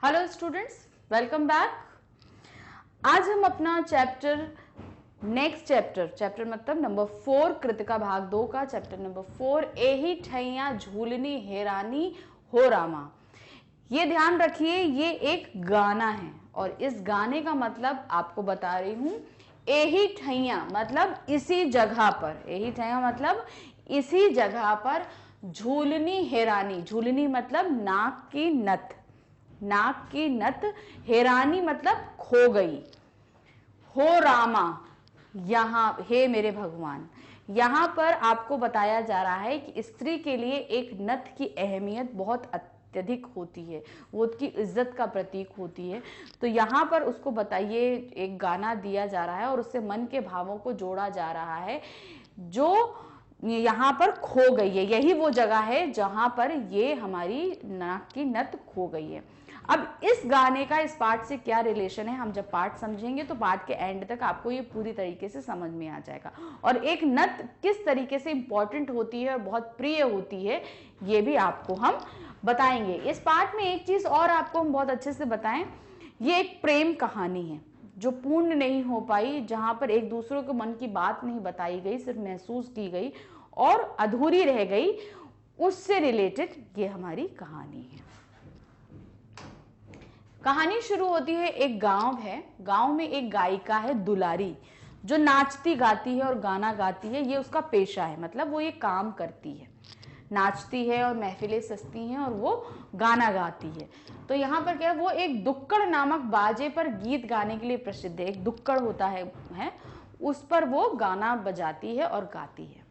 Hello students, welcome back. आज हम अपना नेक्स्ट चैप्टर मतलब नंबर 4 कृतिका भाग 2 का चैप्टर नंबर 4 एही ठैया झूलनी हेरानी हो रामा। ये ध्यान रखिए, ये एक गाना है और इस गाने का मतलब आपको बता रही हूं। एही ठैया मतलब इसी जगह पर, एही ठैया मतलब इसी जगह पर झूलनी हेरानी, झूलनी मतलब नाक की नथ, नाक की नथ, हेरानी मतलब खो गई, हो रामा यहां, हे मेरे भगवान। यहां पर आपको बताया जा रहा है कि स्त्री के लिए एक नथ की अहमियत बहुत अत्यधिक होती है, वो उसकी इज्जत का प्रतीक होती है। तो यहाँ पर उसको बताइए, एक गाना दिया जा रहा है और उससे मन के भावों को जोड़ा जा रहा है जो यहाँ पर खो गई है। यही वो जगह है जहां पर ये हमारी नाक की नथ खो गई है। अब इस गाने का इस पार्ट से क्या रिलेशन है, हम जब पार्ट समझेंगे तो पार्ट के एंड तक आपको ये पूरी तरीके से समझ में आ जाएगा। और एक नथ किस तरीके से इंपॉर्टेंट होती है और बहुत प्रिय होती है, ये भी आपको हम बताएंगे। इस पार्ट में एक चीज और आपको हम बहुत अच्छे से बताएं, ये एक प्रेम कहानी है जो पूर्ण नहीं हो पाई, जहां पर एक दूसरे को मन की बात नहीं बताई गई, सिर्फ महसूस की गई और अधूरी रह गई, उससे रिलेटेड ये हमारी कहानी है। कहानी शुरू होती है, एक गांव है, गांव में एक गायिका है दुलारी, जो नाचती गाती है और गाना गाती है। ये उसका पेशा है, मतलब वो ये काम करती है, नाचती है और महफिलें सजती हैं और वो गाना गाती है। तो यहाँ पर क्या है, वो एक दुक्कड़ नामक बाजे पर गीत गाने के लिए प्रसिद्ध है। एक दुक्कड़ होता है उस पर वो गाना बजाती है और गाती है।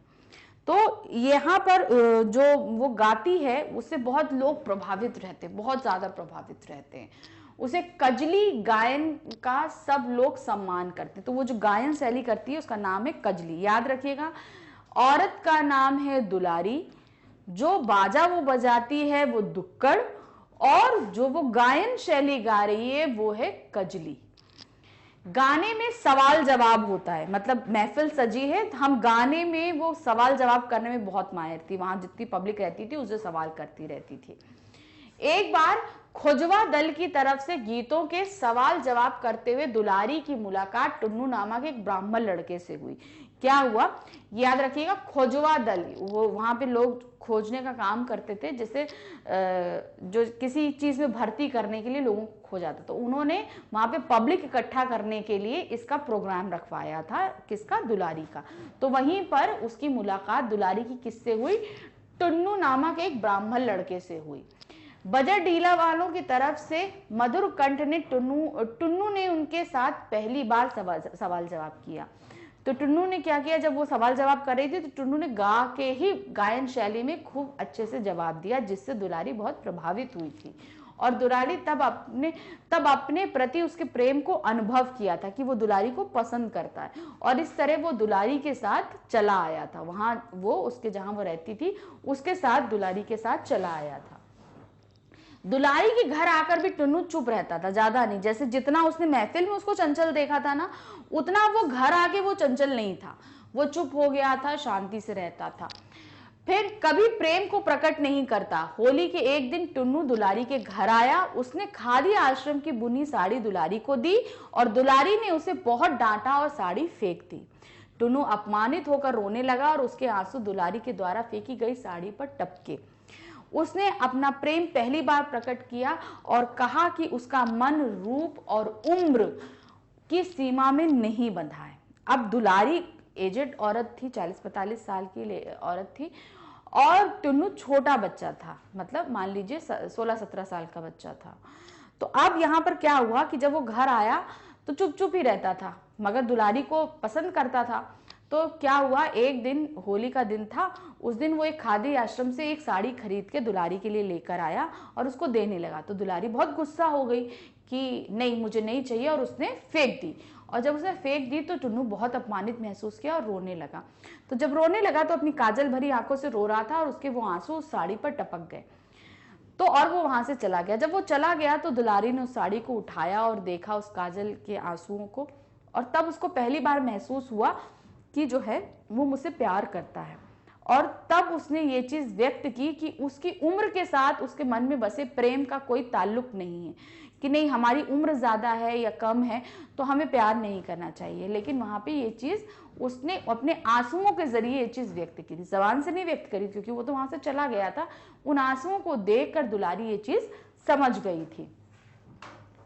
तो यहाँ पर जो वो गाती है उससे बहुत लोग प्रभावित रहते हैं, बहुत ज्यादा प्रभावित रहते हैं। उसे कजली गायन का सब लोग सम्मान करते हैं। तो वो जो गायन शैली करती है उसका नाम है कजली, याद रखिएगा। औरत का नाम है दुलारी, जो बाजा वो बजाती है वो दुक्कड़, और जो वो गायन शैली गा रही है वो है कजली। गाने में सवाल जवाब होता है, मतलब महफिल सजी है, हम गाने में वो सवाल जवाब करने में बहुत माहिर थी। वहां जितनी पब्लिक रहती थी उससे सवाल करती रहती थी। एक बार खोजवा दल की तरफ से गीतों के सवाल जवाब करते हुए दुलारी की मुलाकात टुन्नू नामक एक ब्राह्मण लड़के से हुई। क्या हुआ याद रखिएगा, खोजवा दल, वो वहां पे लोग खोजने का काम करते थे, जैसे जो किसी चीज में भर्ती करने के लिए लोगों को खोजा था। तो उन्होंने वहां पे पब्लिक इकट्ठा करने के लिए इसका प्रोग्राम रखवाया था, किसका, दुलारी का। तो वहीं पर उसकी मुलाकात दुलारी की किससे हुई, टुन्नू नामक एक ब्राह्मण लड़के से हुई। बजर डीला वालों की तरफ से मधुर कंठ ने टुन्नू ने उनके साथ पहली बार सवाल जवाब किया। तो टुन्नू ने क्या किया, जब वो सवाल जवाब कर रही थी तो टुन्नू ने गा के ही गायन शैली में खूब अच्छे से जवाब दिया, जिससे दुलारी बहुत प्रभावित हुई थी। और दुलारी तब अपने प्रति उसके प्रेम को अनुभव किया था कि वो दुलारी को पसंद करता है, और इस तरह वो दुलारी के साथ चला आया था। वहां वो उसके जहां वो रहती थी उसके साथ दुलारी के साथ चला आया था। दुलारी के घर आकर भी टुन्नू चुप रहता था, ज्यादा नहीं। जैसे जितना उसने महफिल में उसको चंचल देखा था ना, उतना वो घर आके वो चंचल नहीं था। वो चुप हो गया था, शांति से रहता था, फिर कभी प्रेम को प्रकट नहीं करता। होली के एक दिन टुन्नू दुलारी के घर आया, उसने खादी आश्रम की बुनी साड़ी दुलारी को दी और दुलारी ने उसे बहुत डांटा और साड़ी फेंक दी। टुन्नू अपमानित होकर रोने लगा और उसके आंसू दुलारी के द्वारा फेंकी गई साड़ी पर टपके। उसने अपना प्रेम पहली बार प्रकट किया और कहा कि उसका मन रूप और उम्र की सीमा में नहीं बंधा है। अब दुलारी एजेड औरत थी, 40-45 साल की औरत थी, और टुन्नू छोटा बच्चा था, मतलब मान लीजिए 16-17 साल का बच्चा था। तो अब यहाँ पर क्या हुआ कि जब वो घर आया तो चुप चुप ही रहता था, मगर दुलारी को पसंद करता था। तो क्या हुआ, एक दिन होली का दिन था, उस दिन वो एक खादी आश्रम से एक साड़ी खरीद के दुलारी के लिए लेकर आया और उसको देने लगा। तो दुलारी बहुत गुस्सा हो गई कि नहीं, मुझे नहीं चाहिए, और उसने फेंक दी। और जब उसने फेंक दी तो टुन्नू बहुत अपमानित महसूस किया और रोने लगा। तो जब रोने लगा तो अपनी काजल भरी आंखों से रो रहा था और उसके वो आंसू उस साड़ी पर टपक गए। तो और वो वहां से चला गया। जब वो चला गया तो दुलारी ने उस साड़ी को उठाया और देखा उस काजल के आंसुओं को, और तब उसको पहली बार महसूस हुआ कि जो है वो मुझसे प्यार करता है। और तब उसने ये चीज व्यक्त की कि उसकी उम्र के साथ उसके मन में बसे प्रेम का कोई ताल्लुक नहीं है, कि नहीं हमारी उम्र ज्यादा है या कम है तो हमें प्यार नहीं करना चाहिए। लेकिन वहां पे ये चीज उसने अपने आंसुओं के जरिए ये चीज व्यक्त की थी, जबान से नहीं व्यक्त करी क्योंकि वो तो वहां से चला गया था। उन आंसुओं को देखकर दुलारी ये चीज समझ गई थी।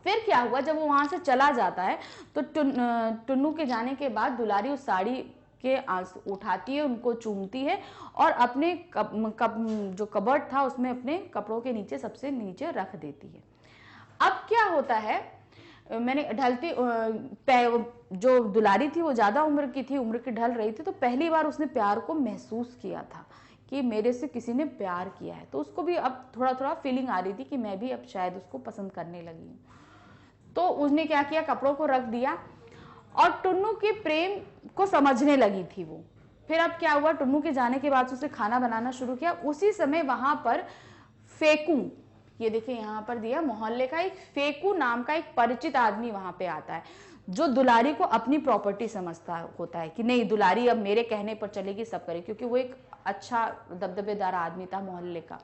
फिर क्या हुआ, जब वो वहां से चला जाता है तो टुन्नू के जाने के बाद दुलारी उस साड़ी के आंसू उठाती है, उनको चूमती है और अपने जो कबर्ड था उसमें अपने कपड़ों के नीचे सबसे नीचे रख देती है। अब क्या होता है, मैंने ढलती जो दुलारी थी वो ज्यादा उम्र की थी, उम्र की ढल रही थी, तो पहली बार उसने प्यार को महसूस किया था कि मेरे से किसी ने प्यार किया है। तो उसको भी अब थोड़ा थोड़ा फीलिंग आ रही थी कि मैं भी अब शायद उसको पसंद करने लगी हूँ। तो उसने क्या किया, कपड़ों को रख दिया और टुन्नू के प्रेम को समझने लगी थी वो। फिर अब क्या हुआ, टुन्नू के जाने के बाद उसने खाना बनाना शुरू किया। उसी समय वहां पर फेकू, ये देखिए यहाँ पर दिया, मोहल्ले का एक फेकू नाम का एक परिचित आदमी वहां पे आता है, जो दुलारी को अपनी प्रॉपर्टी समझता होता है कि नहीं दुलारी अब मेरे कहने पर चलेगी, सब करे, क्योंकि वो एक अच्छा दबदबेदार आदमी था मोहल्ले का।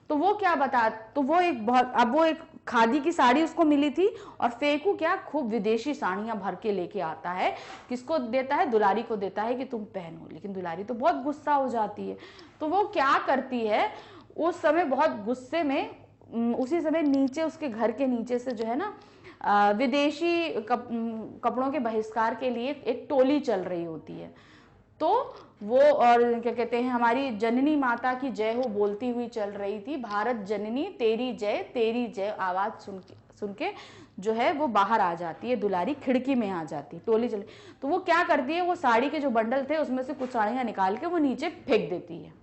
तो वो क्या बता, तो वो एक बहुत, अब वो एक खादी की साड़ी उसको मिली थी और फेकू क्या खूब विदेशी साड़ियां भर के लेके आता है। किसको देता है, दुलारी को देता है कि तुम पहनो। लेकिन दुलारी तो बहुत गुस्सा हो जाती है। तो वो क्या करती है, उस समय बहुत गुस्से में, उसी समय नीचे उसके घर के नीचे से जो है ना विदेशी कपड़ों के बहिष्कार के लिए एक टोली चल रही होती है। तो वो, और क्या कहते हैं, हमारी जननी माता की जय हो बोलती हुई चल रही थी, भारत जननी तेरी जय आवाज सुन के जो है वो बाहर आ जाती है, दुलारी खिड़की में आ जाती है, टोली चल। तो वो क्या करती है, वो साड़ी के जो बंडल थे उसमें से कुछ साड़ियां निकाल के वो नीचे फेंक देती है,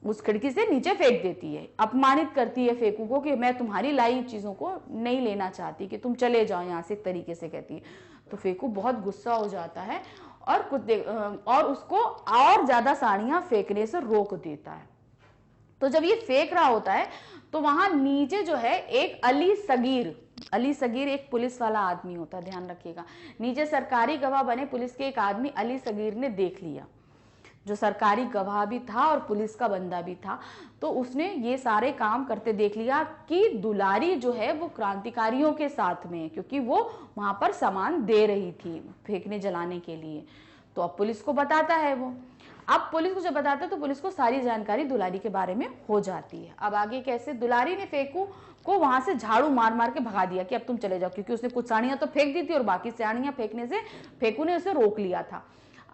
उस खिड़की से नीचे फेंक देती है, अपमानित करती है फेकू को कि मैं तुम्हारी लाई चीजों को नहीं लेना चाहती, कि तुम चले जाओ यहाँ से, एक तरीके से कहती है। तो फेकू बहुत गुस्सा हो जाता है और और उसको और ज्यादा साड़ियां फेंकने से रोक देता है। तो जब ये फेंक रहा होता है तो वहां नीचे जो है एक अली सगीर एक पुलिस वाला आदमी होता है, ध्यान रखिएगा। नीचे सरकारी गवाह बने पुलिस के एक आदमी अली सगीर ने देख लिया, जो सरकारी गवाह भी था और पुलिस का बंदा भी था। तो उसने ये सारे काम करते देख लिया कि दुलारी जो है वो क्रांतिकारियों के साथ में है, क्योंकि वो वहां पर सामान दे रही थी फेंकने जलाने के लिए। तो अब पुलिस को बताता है वो। अब पुलिस को जब बताता है तो पुलिस को सारी जानकारी दुलारी के बारे में हो जाती है। अब आगे कैसे, दुलारी ने फेकू को वहां से झाड़ू मार मार के भगा दिया कि अब तुम चले जाओ, क्योंकि उसने कुछ साड़ियां तो फेंक दी थी और बाकी साड़ियां फेंकने से फेकू ने उसे रोक लिया था।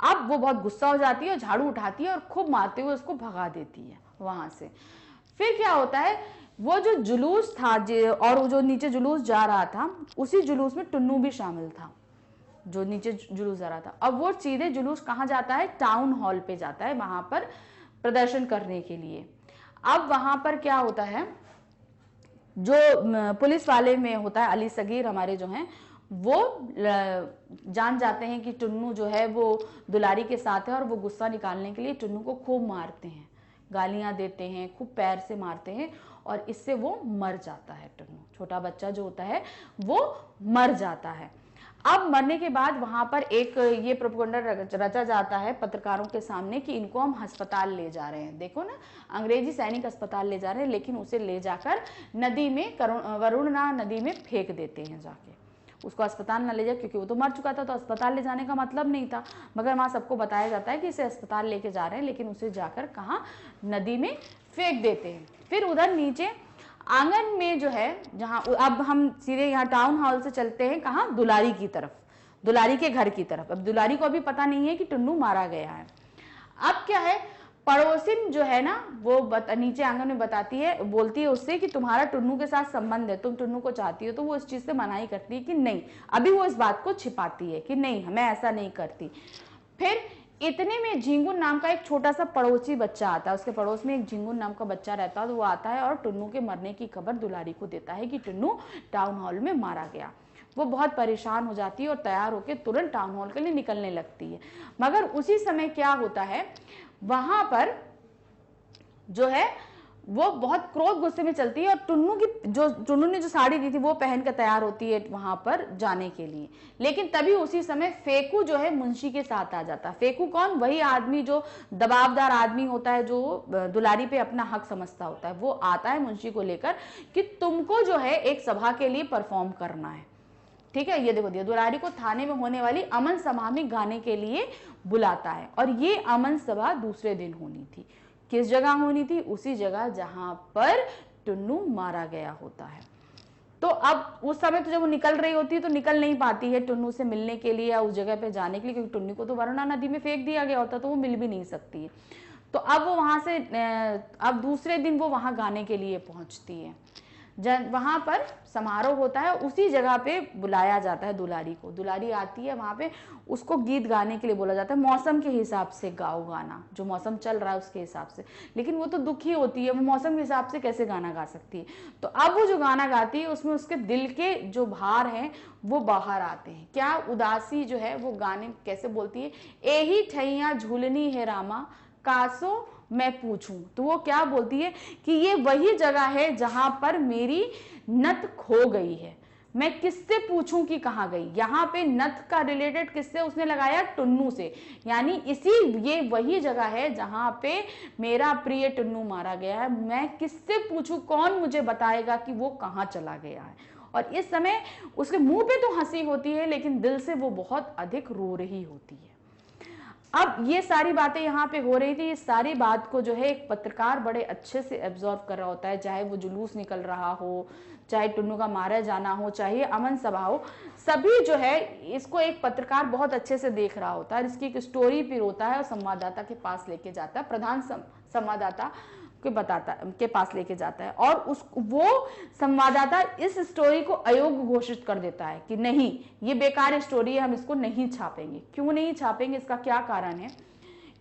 अब वो बहुत गुस्सा हो जाती है और झाड़ू उठाती है और खूब मारते हुए उसको भगा देती है वहां से। फिर क्या होता है, वो जो जुलूस था और वो जो नीचे जुलूस जा रहा था, उसी जुलूस में टुन्नू भी शामिल था, जो नीचे जुलूस जा रहा था। अब वो सीधे जुलूस कहाँ जाता है, टाउन हॉल पे जाता है, वहां पर प्रदर्शन करने के लिए। अब वहां पर क्या होता है, जो पुलिस वाले में होता है अली सगीर हमारे जो हैं, वो जान जाते हैं कि टुन्नू जो है वो दुलारी के साथ है, और वो गुस्सा निकालने के लिए टुन्नू को खूब मारते हैं, गालियां देते हैं, खूब पैर से मारते हैं, और इससे वो मर जाता है। टुन्नू छोटा बच्चा जो होता है वो मर जाता है। अब मरने के बाद वहां पर एक ये प्रोपेगेंडा रचा जाता है पत्रकारों के सामने कि इनको हम अस्पताल ले जा रहे हैं, देखो ना अंग्रेजी सैनिक अस्पताल ले जा रहे हैं, लेकिन उसे ले जाकर नदी में वरुणा नदी में फेंक देते हैं जाके। उसको अस्पताल ना ले जाए क्योंकि वो तो मर चुका था, तो अस्पताल ले जाने का मतलब नहीं था, मगर वहां सबको बताया जाता है कि इसे अस्पताल लेके जा रहे हैं, लेकिन उसे जाकर कहाँ, नदी में फेंक देते हैं। फिर उधर नीचे आंगन में जो है, जहां अब हम सीधे यहाँ टाउन हॉल से चलते हैं कहाँ, दुलारी की तरफ, दुलारी के घर की तरफ। अब दुलारी को अभी पता नहीं है कि टुन्नू मारा गया है। अब क्या है, पड़ोसिन जो है ना वो नीचे आंगन में बताती है, बोलती है उससे कि तुम्हारा टुन्नू के साथ संबंध है, तुम टुन्नू को चाहती हो। तो वो इस चीज से मनाही करती है कि नहीं, अभी वो इस बात को छिपाती है कि नहीं मैं ऐसा नहीं करती। फिर इतने में झिंगुन नाम का एक छोटा सा पड़ोसी बच्चा आता है, उसके पड़ोस में एक झिंगुन नाम का बच्चा रहता है, तो वो आता है और टुन्नू के मरने की खबर दुलारी को देता है कि टुन्नू टाउन हॉल में मारा गया। वो बहुत परेशान हो जाती है और तैयार होकर तुरंत टाउन हॉल के लिए निकलने लगती है। मगर उसी समय क्या होता है, वहां पर जो है वो बहुत क्रोध गुस्से में चलती है और टुन्नू ने जो साड़ी दी थी वो पहन कर तैयार होती है वहां पर जाने के लिए। लेकिन तभी उसी समय फेकू जो है मुंशी के साथ आ जाता है। फेकू कौन? वही आदमी जो दबावदार आदमी होता है, जो दुलारी पे अपना हक समझता होता है। वो आता है मुंशी को लेकर कि तुमको जो है एक सभा के लिए परफॉर्म करना है, ठीक है। ये देखो दिया, दुलारी को थाने में होने वाली अमन सभा में गाने के लिए बुलाता है और ये अमन सभा दूसरे दिन होनी थी। किस जगह होनी थी? उसी जगह जहां पर टुन्नू मारा गया होता है। तो अब उस समय तो जब वो निकल रही होती है तो निकल नहीं पाती है टुन्नू से मिलने के लिए या उस जगह पे जाने के लिए, क्योंकि टुन्नू को तो वरुणा नदी में फेंक दिया गया होता, तो वो मिल भी नहीं सकती है। तो अब वो वहां से अब दूसरे दिन वो वहां गाने के लिए पहुंचती है। वहां पर समारोह होता है, उसी जगह पे बुलाया जाता है दुलारी को। दुलारी आती है वहां पे, उसको गीत गाने के लिए बोला जाता है। मौसम के हिसाब से गाओ गाना, जो मौसम चल रहा है उसके हिसाब से। लेकिन वो तो दुखी होती है, वो मौसम के हिसाब से कैसे गाना गा सकती है। तो अब वो जो गाना गाती है उसमें उसके दिल के जो भार हैं वो बाहर आते हैं। क्या उदासी जो है वो गाने कैसे बोलती है? एही ठैया झूलनी है रामा, कासो मैं पूछूं। तो वो क्या बोलती है कि ये वही जगह है जहां पर मेरी नथ खो गई है, मैं किससे पूछूं कि कहां गई। यहाँ पे नथ का रिलेटेड किससे उसने लगाया? टुन्नू से। यानी ये वही जगह है जहां पे मेरा प्रिय टुन्नू मारा गया है, मैं किससे पूछूं, कौन मुझे बताएगा कि वो कहां चला गया है। और इस समय उसके मुंह पे तो हंसी होती है लेकिन दिल से वो बहुत अधिक रो रही होती है। अब ये सारी बातें यहाँ पे हो रही थी, इस सारी बात को जो है एक पत्रकार बड़े अच्छे से एब्जॉर्व कर रहा होता है। चाहे वो जुलूस निकल रहा हो, चाहे टुन्नू का मारा जाना हो, चाहे अमन सभा हो, सभी जो है इसको एक पत्रकार बहुत अच्छे से देख रहा होता है। इसकी एक स्टोरी पिरोता है और संवाददाता के पास लेके जाता है, प्रधान संवाददाता के पास लेके जाता है। और वो संवाददाता इस स्टोरी को अयोग्य घोषित कर देता है कि नहीं, ये बेकार स्टोरी है, हम इसको नहीं छापेंगे। क्यों नहीं छापेंगे? इसका क्या कारण है,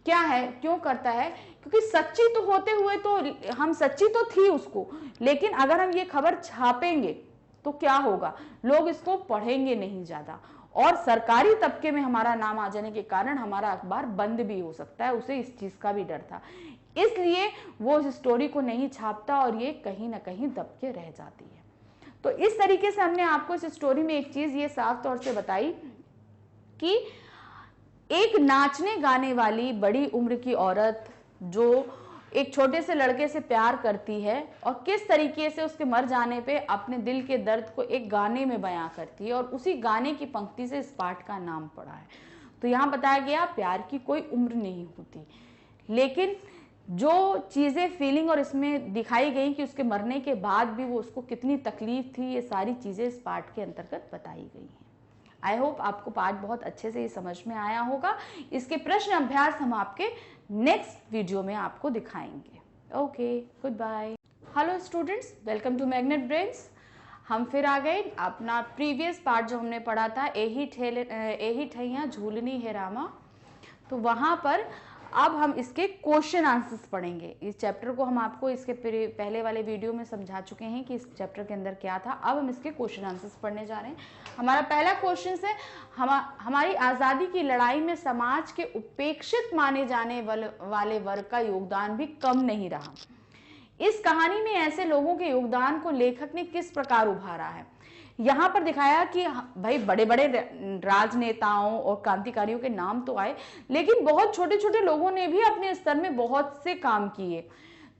क्या है, क्यों करता है? क्योंकि सच्ची तो होते हुए तो हम सच्ची तो थी उसको, लेकिन अगर हम ये खबर छापेंगे तो क्या होगा? लोग इसको पढ़ेंगे नहीं ज्यादा, और सरकारी तबके में हमारा नाम आ जाने के कारण हमारा अखबार बंद भी हो सकता है। उसे इस चीज का भी डर था, इसलिए वो इस स्टोरी को नहीं छापता और ये कहीं ना कहीं दब के रह जाती है। तो इस तरीके से हमने आपको इस स्टोरी में एक चीज ये साफ तौर से बताई कि एक नाचने गाने वाली बड़ी उम्र की औरत जो एक छोटे से लड़के से प्यार करती है और किस तरीके से उसके मर जाने पे अपने दिल के दर्द को एक गाने में बयां करती है, और उसी गाने की पंक्ति से इस पाठ का नाम पड़ा है। तो यहाँ बताया गया प्यार की कोई उम्र नहीं होती, लेकिन जो चीज़ें फीलिंग और इसमें दिखाई गई कि उसके मरने के बाद भी वो उसको कितनी तकलीफ थी, ये सारी चीज़ें इस पाठ के अंतर्गत बताई गई हैं। आई होप आपको पाठ बहुत अच्छे से ये समझ में आया होगा। इसके प्रश्न अभ्यास हम आपके नेक्स्ट वीडियो में आपको दिखाएंगे। Okay, good bye. Hello students, welcome to Magnet Brains. हम फिर आ गए। अपना प्रीवियस पार्ट जो हमने पढ़ा था एही ठैया झूलनी है रामा, तो वहाँ पर अब हम इसके क्वेश्चन आंसर्स पढ़ेंगे। इस चैप्टर को हम आपको इसके पहले वाले वीडियो में समझा चुके हैं कि इस चैप्टर के अंदर क्या था। अब हम इसके क्वेश्चन आंसर्स पढ़ने जा रहे हैं। हमारा पहला क्वेश्चन है, हमारी आज़ादी की लड़ाई में समाज के उपेक्षित माने जाने वाले वर्ग का योगदान भी कम नहीं रहा। इस कहानी में ऐसे लोगों के योगदान को लेखक ने किस प्रकार उभारा है। यहाँ पर दिखाया कि भाई बड़े बड़े राजनेताओं और क्रांतिकारियों के नाम तो आए, लेकिन बहुत छोटे छोटे लोगों ने भी अपने स्तर में बहुत से काम किए।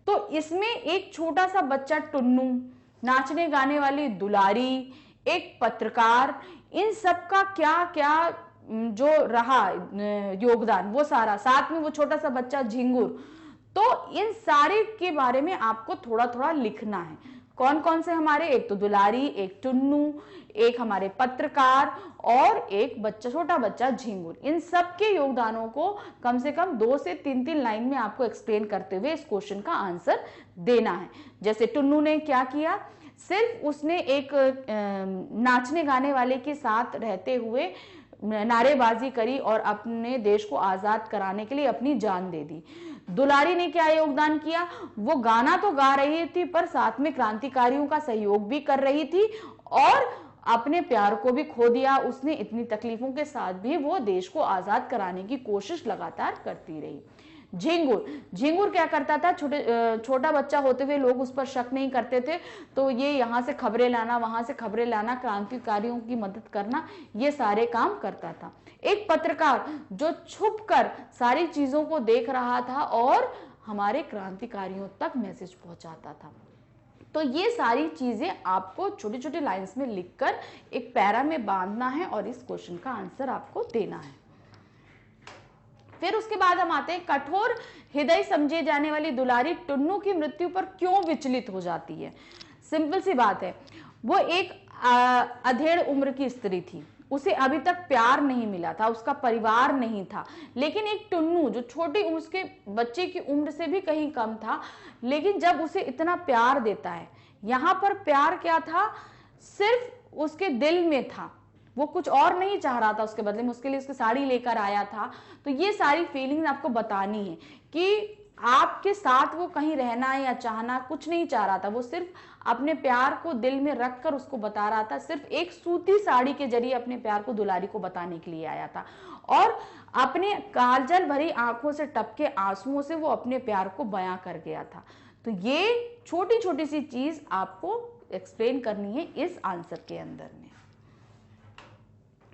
तो इसमें एक छोटा सा बच्चा टुन्नू, नाचने गाने वाली दुलारी, एक पत्रकार, इन सब का क्या क्या जो रहा योगदान वो सारा, साथ में वो छोटा सा बच्चा झिंगुर, तो इन सारे के बारे में आपको थोड़ा थोड़ा लिखना है। कौन कौन से हमारे, एक तो दुलारी, एक टुन्नू, एक हमारे पत्रकार और एक बच्चा, छोटा बच्चा झिंगुर, इन सब के योगदानों को कम से कम 2 से 3 लाइन में आपको एक्सप्लेन करते हुए इस क्वेश्चन का आंसर देना है। जैसे टुन्नू ने क्या किया, सिर्फ उसने एक नाचने गाने वाले के साथ रहते हुए नारेबाजी करी और अपने देश को आजाद कराने के लिए अपनी जान दे दी। दुलारी ने क्या योगदान किया, वो गाना तो गा रही थी पर साथ में क्रांतिकारियों का सहयोग भी कर रही थी और अपने प्यार को भी खो दिया उसने। इतनी तकलीफों के साथ भी वो देश को आजाद कराने की कोशिश लगातार करती रही। झिंगुर, झिंगुर क्या करता था, छोटा बच्चा होते हुए लोग उस पर शक नहीं करते थे, तो ये यहाँ से खबरें लाना, वहां से खबरें लाना, क्रांतिकारियों की मदद करना, ये सारे काम करता था। एक पत्रकार जो छुपकर सारी चीजों को देख रहा था और हमारे क्रांतिकारियों तक मैसेज पहुंचाता था। तो ये सारी चीजें आपको छोटी छोटी लाइंस में लिखकर एक पैरा में बांधना है और इस क्वेश्चन का आंसर आपको देना है। फिर उसके बाद हम आते हैं, कठोर हृदय समझे जाने वाली दुलारी टुन्नू की मृत्यु पर क्यों विचलित हो जाती है। सिंपल सी बात है, वो एक अधेड़ उम्र की स्त्री थी, उसे अभी तक प्यार नहीं मिला था, उसका परिवार नहीं था, लेकिन एक टुन्नू जो छोटी उसके बच्चे की उम्र से भी कहीं कम था, लेकिन जब उसे इतना प्यार देता है, यहां पर प्यार क्या था, सिर्फ उसके दिल में था, वो कुछ और नहीं चाह रहा था उसके बदले में, उसके लिए उसकी साड़ी लेकर आया था। तो ये सारी फीलिंग्स आपको बतानी है कि आपके साथ वो कहीं रहना या चाहना कुछ नहीं चाह रहा था, वो सिर्फ अपने प्यार को दिल में रखकर उसको बता रहा था, सिर्फ एक सूती साड़ी के जरिए अपने प्यार को दुलारी को बताने के लिए आया था, और अपने काजल भरी आंखों से टपके आंसुओं से वो अपने प्यार को बयां कर गया था। तो ये छोटी छोटी सी चीज आपको एक्सप्लेन करनी है इस आंसर के अंदर में।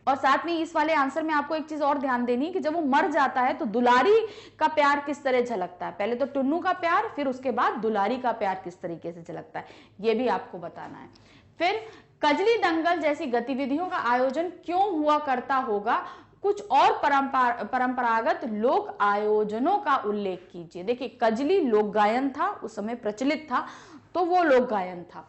और साथ में इस वाले आंसर में आपको एक चीज और ध्यान देनी है कि जब वो मर जाता है तो दुलारी का प्यार किस तरह झलकता है, पहले तो टुन्नू का प्यार, फिर उसके बाद दुलारी का प्यार किस तरीके से झलकता है, ये भी आपको बताना है। फिर कजली दंगल जैसी गतिविधियों का आयोजन क्यों हुआ करता होगा, कुछ और परंपरागत लोक आयोजनों का उल्लेख कीजिए। देखिए, कजली लोक गायन था, उस समय प्रचलित था, तो वो लोक गायन था।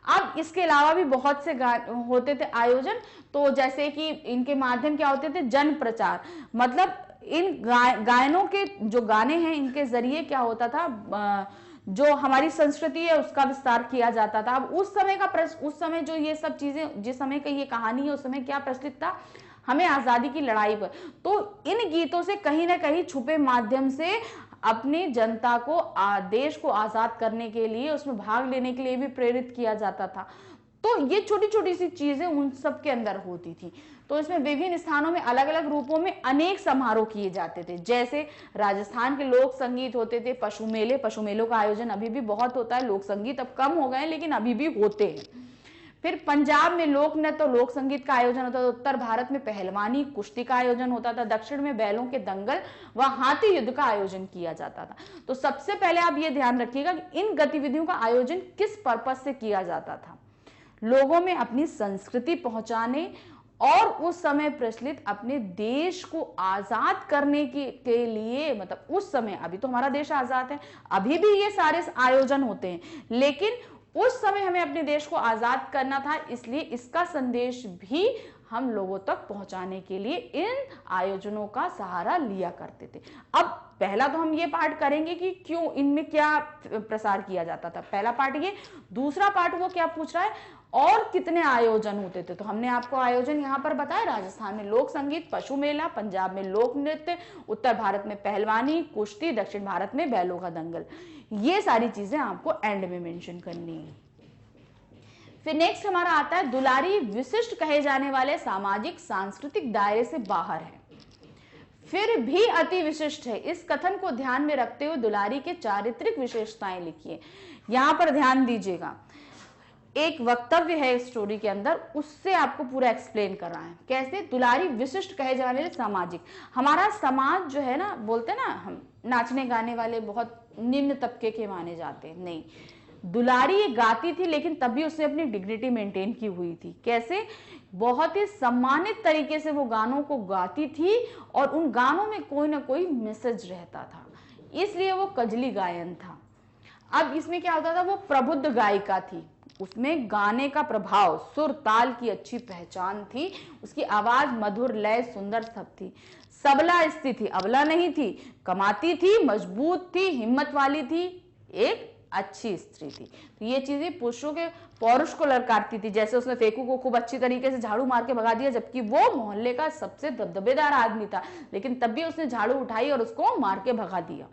अब इसके अलावा भी बहुत से होते थे आयोजन, तो जैसे कि इनके माध्यम क्या होते थे, जन प्रचार, मतलब इन गायनों के जो गाने हैं इनके जरिए क्या होता था, जो हमारी संस्कृति है उसका विस्तार किया जाता था। अब उस समय जो ये सब चीजें, जिस समय की ये कहानी है, उस समय क्या प्रचलित था, हमें आजादी की लड़ाई पर, तो इन गीतों से कहीं ना कहीं छुपे माध्यम से अपनी जनता को, देश को आजाद करने के लिए, उसमें भाग लेने के लिए भी प्रेरित किया जाता था। तो ये छोटी छोटी सी चीजें उन सब के अंदर होती थी। तो इसमें विभिन्न स्थानों में अलग अलग रूपों में अनेक समारोह किए जाते थे, जैसे राजस्थान के लोक संगीत होते थे, पशु मेलों का आयोजन अभी भी बहुत होता है, लोक संगीत अब कम हो गए लेकिन अभी भी होते हैं। फिर पंजाब में लोक नृत्य और लोक संगीत का आयोजन होता था, उत्तर भारत में पहलवानी कुश्ती का आयोजन होता था, दक्षिण में बैलों के दंगल व हाथी युद्ध का आयोजन किया जाता था। तो सबसे पहले आप ये ध्यान रखिएगा कि इन गतिविधियों का आयोजन किस पर्पज से किया जाता था, लोगों में अपनी संस्कृति पहुंचाने और उस समय प्रचलित अपने देश को आजाद करने के लिए, मतलब उस समय, अभी तो हमारा देश आजाद है, अभी भी ये सारे आयोजन होते हैं, लेकिन उस समय हमें अपने देश को आजाद करना था, इसलिए इसका संदेश भी हम लोगों तक पहुंचाने के लिए इन आयोजनों का सहारा लिया करते थे। अब पहला तो हम ये पार्ट करेंगे कि क्यों इनमें क्या प्रसार किया जाता था, पहला पार्ट ये। दूसरा पार्ट वो क्या पूछ रहा है, और कितने आयोजन होते थे, तो हमने आपको आयोजन यहां पर बताया, राजस्थान में लोक संगीत, पशु मेला, पंजाब में लोक नृत्य, उत्तर भारत में पहलवानी कुश्ती, दक्षिण भारत में बैलों का दंगल। ये सारी चीजें आपको एंड में मेंशन करनी है। फिर नेक्स्ट हमारा आता है, दुलारी विशिष्ट कहे जाने वाले सामाजिक सांस्कृतिक दायरे से बाहर है, फिर भी अति विशिष्ट है। इस कथन को ध्यान में रखते हुए दुलारी के चारित्रिक विशेषताएं लिखिए। यहां पर ध्यान दीजिएगा, एक वक्तव्य है स्टोरी के अंदर, उससे आपको पूरा एक्सप्लेन कर रहा है कैसे दुलारी विशिष्ट कहे जाने वाले सामाजिक। हमारा समाज जो है ना, बोलते ना हम नाचने गाने वाले बहुत निम्न तबके के माने जाते हैं, नहीं, दुलारी ये गाती थी लेकिन तब भी उसने अपनी डिग्निटी मेंटेन की हुई थी। कैसे, बहुत ही सम्मानित तरीके से वो गानों को गाती थी और उन गानों में कोई ना कोई मैसेज रहता था, इसलिए वो कजली गायन था। अब इसमें क्या होता था, वो प्रबुद्ध गायिका थी, उसमें गाने का प्रभाव, सुर ताल की अच्छी पहचान थी, उसकी आवाज मधुर लय सुंदर सब थी, सबला स्त्री थी, अबला नहीं थी, कमाती थी, मजबूत थी, हिम्मत वाली थी, एक अच्छी स्त्री थी। तो ये चीजें पुरुषों के पौरुष को ललकारती थी। जैसे उसने फेकू को खूब अच्छी तरीके से झाड़ू मार के भगा दिया, जबकि वो मोहल्ले का सबसे दबदबेदार आदमी था, लेकिन तब भी उसने झाड़ू उठाई और उसको मार के भगा दिया।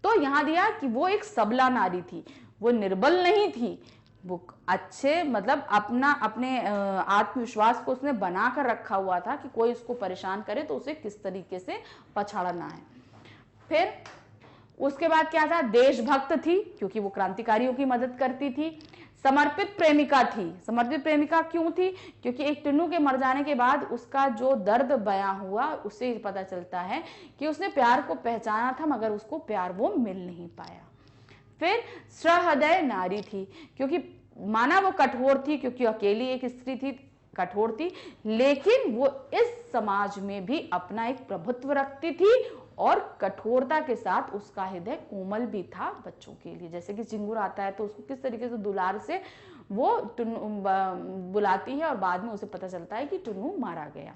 तो यहां दिया कि वो एक सबला नारी थी, वो निर्बल नहीं थी, वो अच्छे, मतलब अपने आत्मविश्वास को उसने बना कर रखा हुआ था कि कोई उसको परेशान करे तो उसे किस तरीके से पछाड़ना है। फिर उसके बाद क्या था, देशभक्त थी क्योंकि वो क्रांतिकारियों की मदद करती थी। समर्पित प्रेमिका थी। समर्पित प्रेमिका क्यों थी, क्योंकि एक टुन्नू के मर जाने के बाद उसका जो दर्द बयां हुआ उससे पता चलता है कि उसने प्यार को पहचाना था मगर उसको प्यार वो मिल नहीं पाया। फिर सहृदय नारी थी, क्योंकि माना वो कठोर थी क्योंकि अकेली एक स्त्री थी, कठोर थी, लेकिन वो इस समाज में भी अपना एक प्रभुत्व रखती थी और कठोरता के साथ उसका हृदय कोमल भी था बच्चों के लिए। जैसे कि चिंगूर आता है तो उसको किस तरीके से दुलार से वो बुलाती है और बाद में उसे पता चलता है कि टुन्नू मारा गया।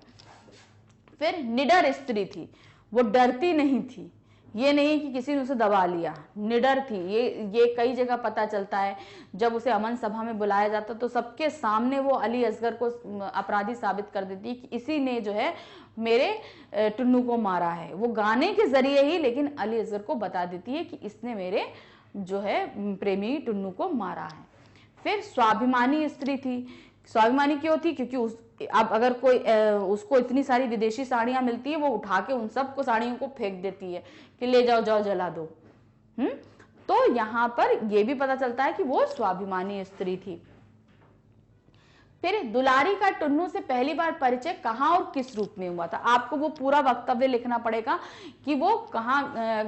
फिर निडर स्त्री थी, वो डरती नहीं थी, ये नहीं कि किसी ने उसे दबा लिया, निडर थी। ये कई जगह पता चलता है। जब उसे अमन सभा में बुलाया जाता तो सबके सामने वो अली असगर को अपराधी साबित कर देती कि इसी ने जो है मेरे टुन्नू को मारा है। वो गाने के जरिए ही लेकिन अली असगर को बता देती है कि इसने मेरे जो है प्रेमी टुन्नू को मारा है। फिर स्वाभिमानी स्त्री थी। स्वाभिमानी क्यों थी, क्योंकि अब अगर कोई उसको इतनी सारी विदेशी साड़ियां मिलती है, वो उठा के उन सबको साड़ियों को फेंक देती है कि ले जाओ जाओ जला दो। तो यहां पर यह भी पता चलता है कि वो स्वाभिमानी स्त्री थी। फिर दुलारी का टुन्नू से पहली बार परिचय कहां और किस रूप में हुआ था। आपको वो पूरा वक्तव्य लिखना पड़ेगा कि वो कहां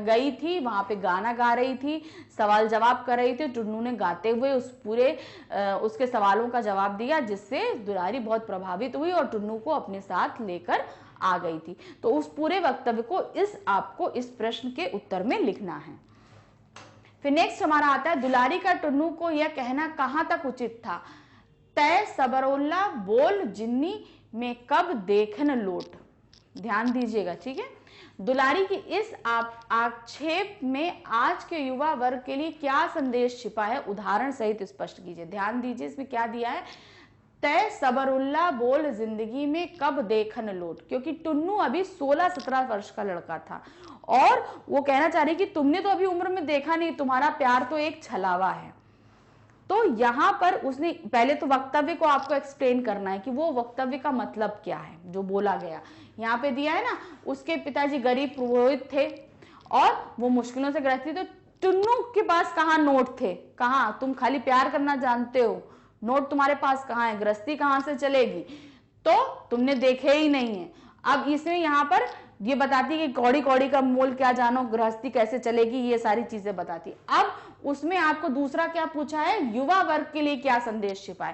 गई थी, वहां पे गाना गा रही थी, सवाल जवाब कर रही थी, टुन्नू ने गाते हुए उसके सवालों का जवाब दिया, जिससे दुलारी बहुत प्रभावित हुई और टुन्नू को अपने साथ लेकर आ गई थी। तो उस पूरे वक्तव्य को आपको इस प्रश्न के उत्तर में लिखना है। फिर नेक्स्ट हमारा आता है, दुलारी का टुन्नू को यह कहना कहां तक उचित था, तय सबरोल्ला बोल जिन्नी में कब देखन लोट। ध्यान दीजिएगा, ठीक है। दुलारी की इस आक्षेप में आज के युवा वर्ग के लिए क्या संदेश छिपा है, उदाहरण सहित स्पष्ट कीजिए। ध्यान दीजिए, इसमें क्या दिया है, तय सबरुल्ला बोल जिंदगी में कब देखन लोट। क्योंकि टुन्नू अभी 16-17 वर्ष का लड़का था और वो कहना चाह रही कि तुमने तो अभी उम्र में देखा नहीं, तुम्हारा प्यार तो एक छलावा है। तो यहां पर उसने पहले तो वक्तव्य को आपको एक्सप्लेन करना है कि वो वक्तव्य का मतलब क्या है जो बोला गया। यहाँ पे दिया है ना, उसके पिताजी गरीब पुरोहित थे और वो मुश्किलों से ग्रस्त थे, तो टुन्नू के पास कहाँ नोट थे, कहाँ, तुम खाली प्यार करना जानते हो, नोट तुम्हारे पास कहाँ है, गृहस्थी कहाँ से चलेगी, तो तुमने देखे ही नहीं है। अब इसमें यहाँ पर ये बताती है कि कौड़ी कौड़ी का मोल क्या जानो, गृहस्थी कैसे चलेगी, ये सारी चीजें बताती। अब उसमें आपको दूसरा क्या पूछा है, युवा वर्ग के लिए क्या संदेश छिपा है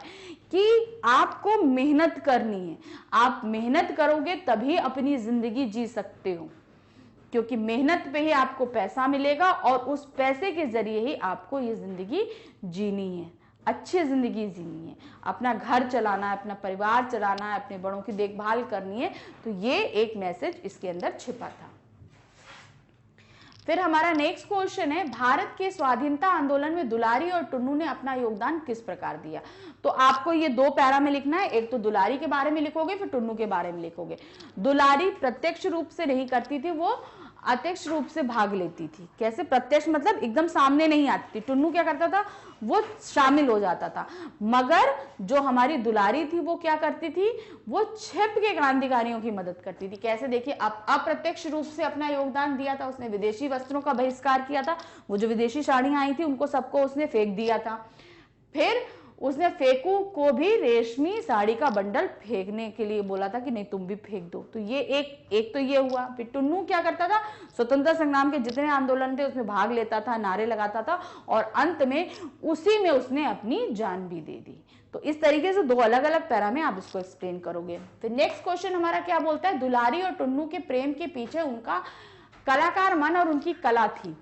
कि आपको मेहनत करनी है, आप मेहनत करोगे तभी अपनी जिंदगी जी सकते हो, क्योंकि मेहनत पे ही आपको पैसा मिलेगा और उस पैसे के जरिए ही आपको ये जिंदगी जीनी है, अच्छी जिंदगी जीनी है, अपना घर चलाना है, अपना परिवार चलाना है, अपने बड़ों की देखभाल करनी है। तो ये एक मैसेज इसके अंदर छिपा था। फिर हमारा नेक्स्ट क्वेश्चन है, भारत के स्वाधीनता आंदोलन में दुलारी और टुन्नू ने अपना योगदान किस प्रकार दिया। तो आपको ये 2 पैरा में लिखना है, एक तो दुलारी के बारे में लिखोगे, फिर टुन्नू के बारे में लिखोगे। दुलारी प्रत्यक्ष रूप से नहीं करती थी, वो अत्यक्ष रूप से भाग लेती थी। कैसे प्रत्यक्ष मतलब एकदम सामने नहीं आती थी, टुन्नू क्या करता था, वो शामिल हो जाता था, मगर जो हमारी दुलारी थी वो क्या करती थी, वो छिप के क्रांतिकारियों की मदद करती थी। कैसे, देखिए, अप्रत्यक्ष रूप से अपना योगदान दिया था, उसने विदेशी वस्त्रों का बहिष्कार किया था, वो जो विदेशी साड़ियां आई थी उनको सबको उसने फेंक दिया था। फिर उसने फेकू को भी रेशमी साड़ी का बंडल फेंकने के लिए बोला था कि नहीं तुम भी फेंक दो। तो ये एक तो ये हुआ। फिर टुन्नू क्या करता था, स्वतंत्रता संग्राम के जितने आंदोलन थे उसमें भाग लेता था, नारे लगाता था और अंत में उसी में उसने अपनी जान भी दे दी। तो इस तरीके से 2 अलग अलग पैरा में आप इसको एक्सप्लेन करोगे। फिर नेक्स्ट क्वेश्चन हमारा क्या बोलता है, दुलारी और टुन्नू के प्रेम के पीछे उनका कलाकार मन और उनकी कला थी।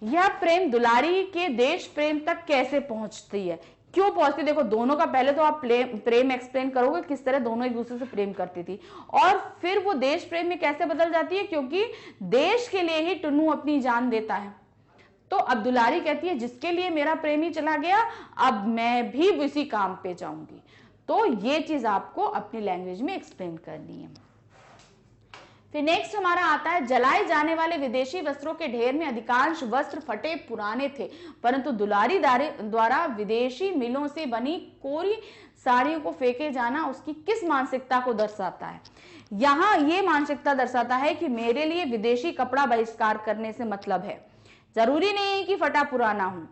यह प्रेम दुलारी के देश प्रेम तक कैसे पहुंचती है, क्यों पहुंचती, देखो दोनों का पहले तो आप प्रेम एक्सप्लेन करोगे किस तरह दोनों एक दूसरे से प्रेम करती थी, और फिर वो देश प्रेम में कैसे बदल जाती है, क्योंकि देश के लिए ही टुन्नू अपनी जान देता है। तो अब दुलारी कहती है जिसके लिए मेरा प्रेमी चला गया अब मैं भी उसी काम पे जाऊंगी। तो ये चीज आपको अपनी लैंग्वेज में एक्सप्लेन करनी है। फिर नेक्स्ट हमारा आता है, जलाए जाने वाले विदेशी वस्त्रों के ढेर में अधिकांश वस्त्र फटे पुराने थे, परंतु दुलारी द्वारा विदेशी मिलों से बनी कोरी साड़ियों को फेंके जाना उसकी किस मानसिकता को दर्शाता है? यहाँ ये मानसिकता दर्शाता है कि मेरे लिए विदेशी कपड़ा बहिष्कार करने से मतलब है, जरूरी नहीं है कि फटा पुराना हो,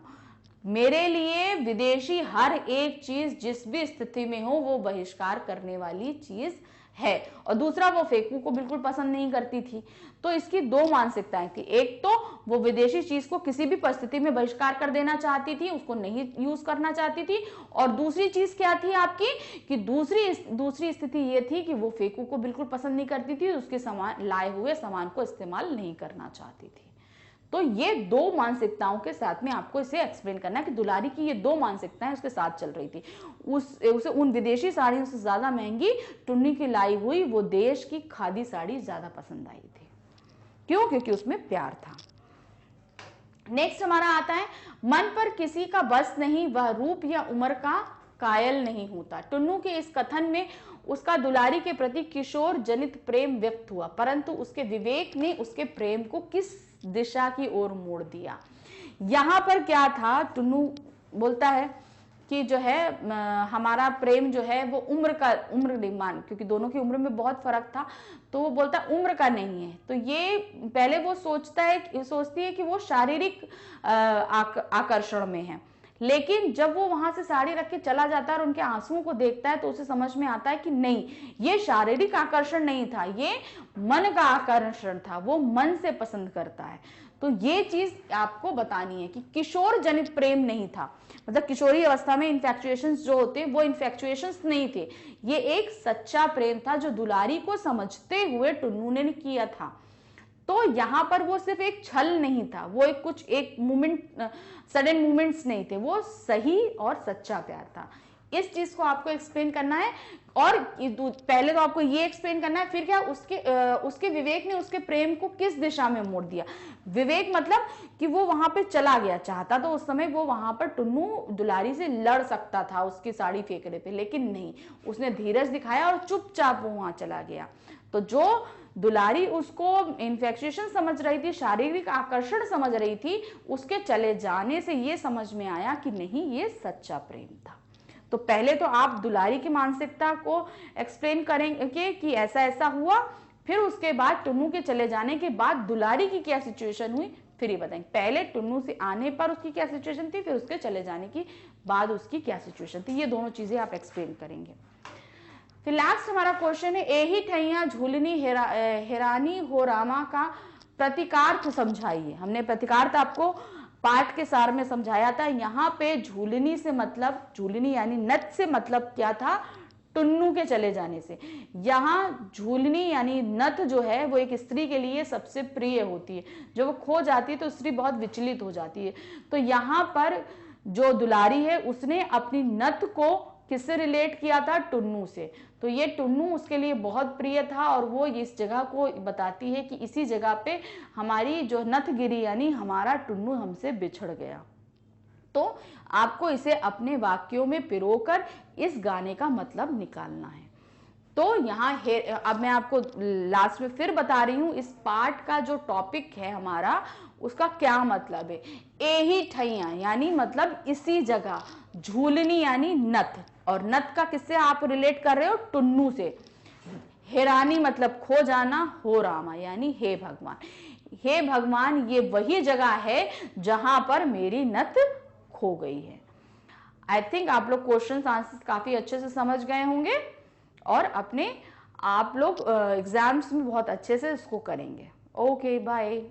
मेरे लिए विदेशी हर एक चीज जिस भी स्थिति में हो वो बहिष्कार करने वाली चीज है। और दूसरा, वो फेंकू को बिल्कुल पसंद नहीं करती थी। तो इसकी दो मानसिकताएं थी, एक तो वो विदेशी चीज को किसी भी परिस्थिति में बहिष्कार कर देना चाहती थी, उसको नहीं यूज करना चाहती थी, और दूसरी चीज क्या थी आपकी कि दूसरी स्थिति ये थी कि वो फेंकू को बिल्कुल पसंद नहीं करती थी, उसके सामान लाए हुए सामान को इस्तेमाल नहीं करना चाहती थी। तो ये दो मानसिकताओं के साथ में आपको इसे एक्सप्लेन करना है कि दुलारी की ये दो मानसिकताएं उसके साथ चल रही थी। उसे उन विदेशी साड़ियों से ज्यादा महंगी टुन्नी की लाई हुई वो देश की खादी साड़ी ज्यादा पसंद आई थी। क्यों? क्योंकि उसमें प्यार था। नेक्स्ट हमारा आता है, मन पर किसी का बस नहीं, वह रूप या उम्र का कायल नहीं होता। टुन्नू के इस कथन में उसका दुलारी के प्रति किशोर जनित प्रेम व्यक्त हुआ, परंतु उसके विवेक ने उसके प्रेम को किस दिशा की ओर मोड़ दिया? यहां पर क्या था, टुन्नू बोलता है कि जो है हमारा प्रेम जो है वो उम्र नहीं मान, क्योंकि दोनों की उम्र में बहुत फर्क था, तो वो बोलता है उम्र का नहीं है। तो ये पहले वो सोचती है कि वो शारीरिक आकर्षण में है, लेकिन जब वो वहां से साड़ी रख के चला जाता है और उनके आंसुओं को देखता है तो उसे समझ में आता है कि नहीं, ये शारीरिक आकर्षण नहीं था, ये मन का आकर्षण था, वो मन से पसंद करता है। तो ये चीज आपको बतानी है कि किशोर जनित प्रेम नहीं था, मतलब किशोरी अवस्था में इन्फैक्चुएशंस जो होते हैं वो इन्फैक्चुएशंस नहीं थे, ये एक सच्चा प्रेम था जो दुलारी को समझते हुए टुन्नू ने किया था। तो यहां पर वो सिर्फ एक छल नहीं था, वो एक मूवमेंट, सडन मूवमेंट्स नहीं थे, वो सही और सच्चा प्यार था। इस चीज को आपको एक्सप्लेन करना है, और पहले तो आपको ये एक्सप्लेन करना है, फिर क्या उसके विवेक ने उसके प्रेम को किस दिशा में मोड़ दिया। विवेक मतलब कि वो वहां पे चला गया, चाहता तो उस समय वो वहां पर टुन्नू दुलारी से लड़ सकता था उसकी साड़ी फेंकने पे, लेकिन नहीं, उसने धीरज दिखाया और चुपचाप वो वहां चला गया। तो जो दुलारी उसको इन्फेक्शन समझ रही थी, शारीरिक आकर्षण समझ रही थी, उसके चले जाने से ये समझ में आया कि नहीं, ये सच्चा प्रेम था। तो पहले तो आप दुलारी की मानसिकता को एक्सप्लेन करेंगे कि ऐसा ऐसा हुआ, फिर उसके बाद टुन्नू के चले जाने के बाद दुलारी की क्या सिचुएशन हुई फिर ये बताएंगे। पहले टुन्नू से आने पर उसकी क्या सिचुएशन थी, फिर उसके चले जाने की बाद उसकी क्या सिचुएशन थी, ये दोनों चीजें आप एक्सप्लेन करेंगे। फिर लास्ट हमारा क्वेश्चन है, एही ठैया झूलनी हेरानी हो रामा का प्रतिकार्थ समझाइए। हमने प्रतिकार्थ आपको पाठ के सार में समझाया था। यहाँ पे झूलनी से मतलब, झूलनी यानी नथ से मतलब क्या था, टुन्नू के चले जाने से। यहाँ झूलनी यानी नथ जो है वो एक स्त्री के लिए सबसे प्रिय होती है, जब वो खो जाती है तो स्त्री बहुत विचलित हो जाती है। तो यहाँ पर जो दुलारी है उसने अपनी नथ को किससे रिलेट किया था, टुन्नू से। तो ये टुन्नू उसके लिए बहुत प्रिय था और वो इस जगह को बताती है कि इसी जगह पे हमारी जो नथ गिरी, यानी हमारा टुन्नू हमसे बिछड़ गया। तो आपको इसे अपने वाक्यों में पिरोकर इस गाने का मतलब निकालना है। तो यहाँ अब मैं आपको लास्ट में फिर बता रही हूं इस पार्ट का जो टॉपिक है हमारा, उसका क्या मतलब है। एही ठैया यानी मतलब इसी जगह, झूलनी यानी नथ, और नथ का किससे आप रिलेट कर रहे हो, टुन्नू से। हेरानी मतलब खो जाना, हो रामा यानी हे भगवान। हे भगवान, ये वही जगह है जहां पर मेरी नथ खो गई है। आई थिंक आप लोग क्वेश्चन आंसर काफी अच्छे से समझ गए होंगे और अपने आप लोग एग्जाम्स में बहुत अच्छे से इसको करेंगे। Okay, bye.